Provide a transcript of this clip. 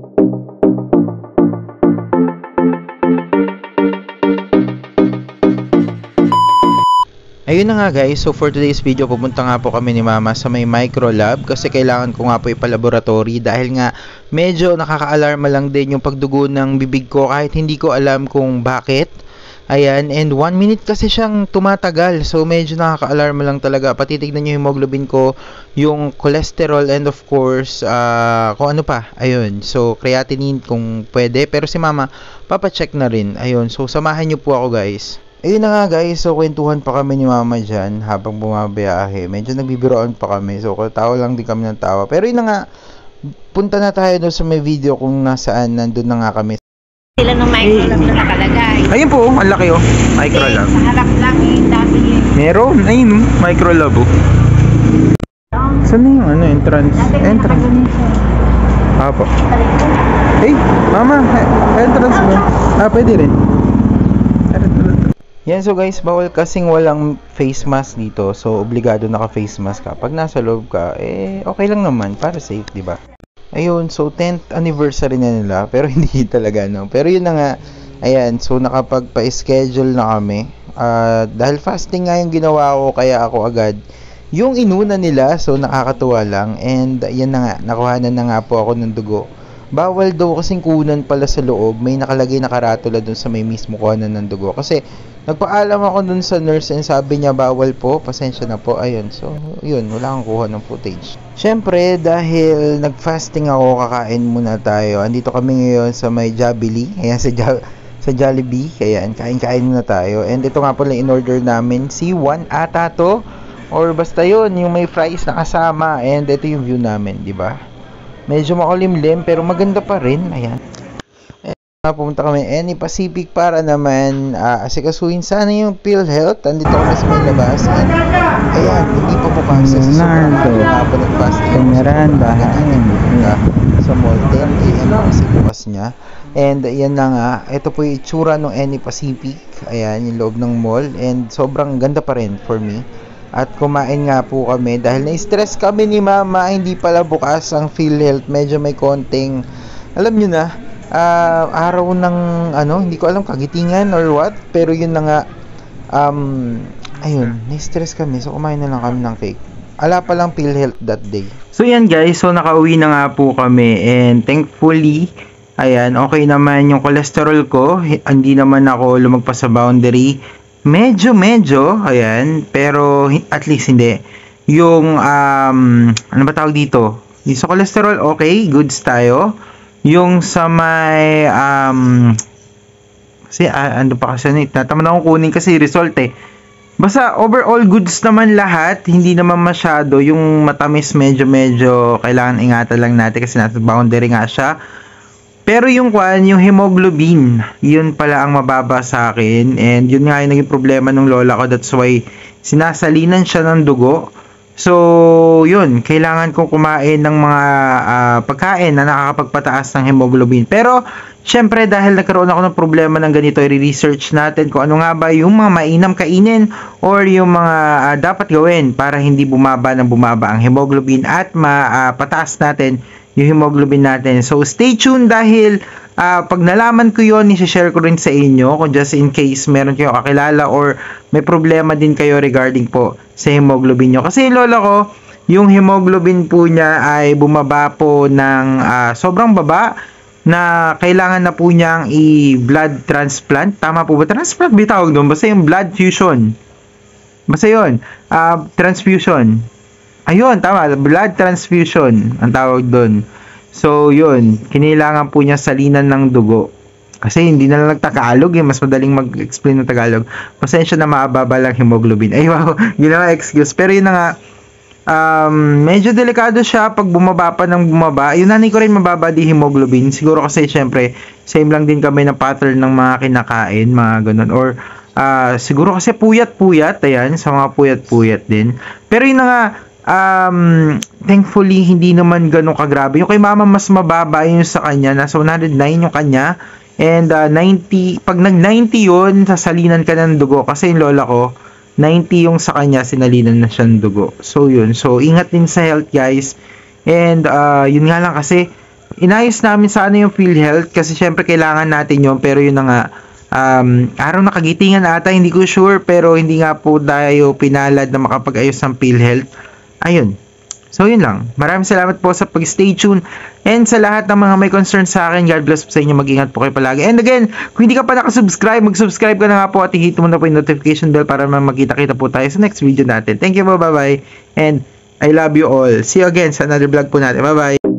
Ayun na nga guys, so for today's video pupunta nga po kami ni Mama sa may micro lab kasi kailangan ko nga po ipalaboratory dahil nga medyo nakaka-alarma lang din yung pagdugo ng bibig ko kahit hindi ko alam kung bakit. Ayan, and 1 minute kasi siyang tumatagal, so medyo nakaka-alarma lang talaga. Patitignan nyo yung hemoglobin ko, yung cholesterol, and of course kung ano pa, ayun, so creatinine kung pwede, pero si Mama papacheck na rin. Ayun, so samahan nyo po ako guys. Ayun na nga guys, so kwentuhan pa kami ni Mama dyan habang bumabiyahe. Medyo nagbibiroan pa kami, so tawa lang din kami ng tawa. Pero yun na nga, punta na tayo doon sa may video kung nasaan, nandun na nga kami. Sila ng micro lab na nakalagay. Ayun po, ang laki oh, micro lab. Sa harap lang dami Meron, ayun micro lab oh. Saan na yung ano, entrance? Entrance. Apo. Hey, Mama, entrance mo. Pwede rin. Yan, so guys, bawal kasing walang face mask dito. So, obligado naka-face mask ka. Pag nasa loob ka, okay lang naman. Para safe, di ba? Ayun, so 10th anniversary na nila. Pero hindi talaga, no? Pero yun na nga, ayan, so nakapagpa-schedule na kami. Dahil fasting nga yung ginawa ko, kaya ako agad yung inuna nila. So, nakakatuwa lang. And, yan na nga, nakuhanan na nga po ako ng dugo. Bawal daw kasing kunan pala sa loob. May nakalagay na karatula dun sa may mismo kuhanan ng dugo. Kasi, nagpaalam ako dun sa nurse and sabi niya bawal po, pasensya na po. Ayun, so yun, wala kang kuha ng footage. Syempre, dahil nag-fasting ako, kakain muna tayo. Andito kami ngayon sa may Jollibee. Ayan, sa Jollibee. Ayan, kain-kain muna tayo. And ito nga pala in-order namin, C1 ata to. Or basta yun, yung may fries na kasama. And ito yung view namin, di ba? Medyo makulimlim pero maganda pa rin. Ayan. Pumunta kami Any Pacific para naman asikasuhin sana yung PhilHealth. Andito kami sa may labas. And, ayan, hindi pa bukas sa sa mall. 10 AM kasi bukas niya. And ayan na nga, ito po yung itsura ng Any Pacific. Ayan, yung loob ng mall. And sobrang ganda pa rin for me. At kumain nga po kami dahil na-stress kami ni Mama. Hindi pala bukas ang PhilHealth. Medyo may konting, alam nyo na, araw ng hindi ko alam, kagitingan or what, pero yun na nga, ayun, na-stress kami, so kumain na lang kami ng cake. Ala pa lang PhilHealth that day. So yan guys, so nakauwi na nga po kami and thankfully, ayan, okay naman yung cholesterol ko, hindi naman ako lumagpas sa boundary, medyo, ayan, pero at least hindi. Yung, ano ba tawag dito? Yung sa cholesterol, okay, goods tayo. Yung sa may kasi ano pa kasi tinatamad akong kunin kasi result basta overall goods naman lahat, hindi naman masyado. Yung matamis medyo kailangan ingatan lang natin kasi nasa boundary nga siya. Pero yung yung hemoglobin, yun pala ang mababa sa akin, and yun nga yung naging problema ng lola ko. That's why sinasalinan siya ng dugo. So, yun, kailangan kong kumain ng mga pagkain na nakakapagpataas ng hemoglobin. Pero, syempre, dahil nagkaroon ako ng problema ng ganito, i-research natin kung ano nga ba yung mga mainam kainin or yung mga dapat gawin para hindi bumaba ang hemoglobin at mapataas natin yung hemoglobin natin. So, stay tuned dahil pag nalaman ko yun, i-share ko rin sa inyo kung just in case meron kayo kakilala or may problema din kayo regarding po sa hemoglobin nyo. Kasi lola ko, yung hemoglobin po niya ay bumaba po ng sobrang baba na kailangan na po niyang i-blood transplant. Tama po ba? Transplant ba tawag doon? Basta yung blood fusion. Basta yun. Transfusion. Ayun, tama. Blood transfusion ang tawag doon. So, yun. Kinailangan po niya salinan ng dugo. Kasi hindi na lang nagtagalog mas madaling mag-explain ng Tagalog. Pasensya na maababa lang hemoglobin. Ay wow, ginawa excuse. Pero yun na nga, medyo delikado siya pag bumaba pa ng bumaba. Yung nanay ko rin mababa di hemoglobin. Siguro kasi syempre, same lang din kami ng pattern ng mga kinakain, mga ganun. Or siguro kasi puyat-puyat, ayan, sa mga puyat-puyat din. Pero yun na nga, thankfully hindi naman ganun kagrabe. Yung kay Mama mas mababa yung sa kanya, nasa 109 yung kanya. And 90, pag nag-90 yun, sasalinan ka ng dugo. Kasi yung lola ko, 90 yung sa kanya, sinalinan na siya ng dugo. So yun, so ingat din sa health guys. And yun nga lang kasi, inayos namin sana yung PhilHealth kasi syempre kailangan natin yun, pero yun na nga, araw na kagitingan ata, hindi ko sure, pero hindi nga po tayo pinalad na makapag-ayos ng PhilHealth. Ayun. So, yun lang. Maraming salamat po sa pag-stay tuned. And sa lahat ng mga may concern sa akin, God bless po sa inyo. Mag-ingat po kayo palagi. And again, kung hindi ka pa nakasubscribe, mag-subscribe ka na nga po at i-hit mo na po yung notification bell para magkita-kita po tayo sa next video natin. Thank you po. Bye-bye. And I love you all. See you again sa another vlog po natin. Bye-bye.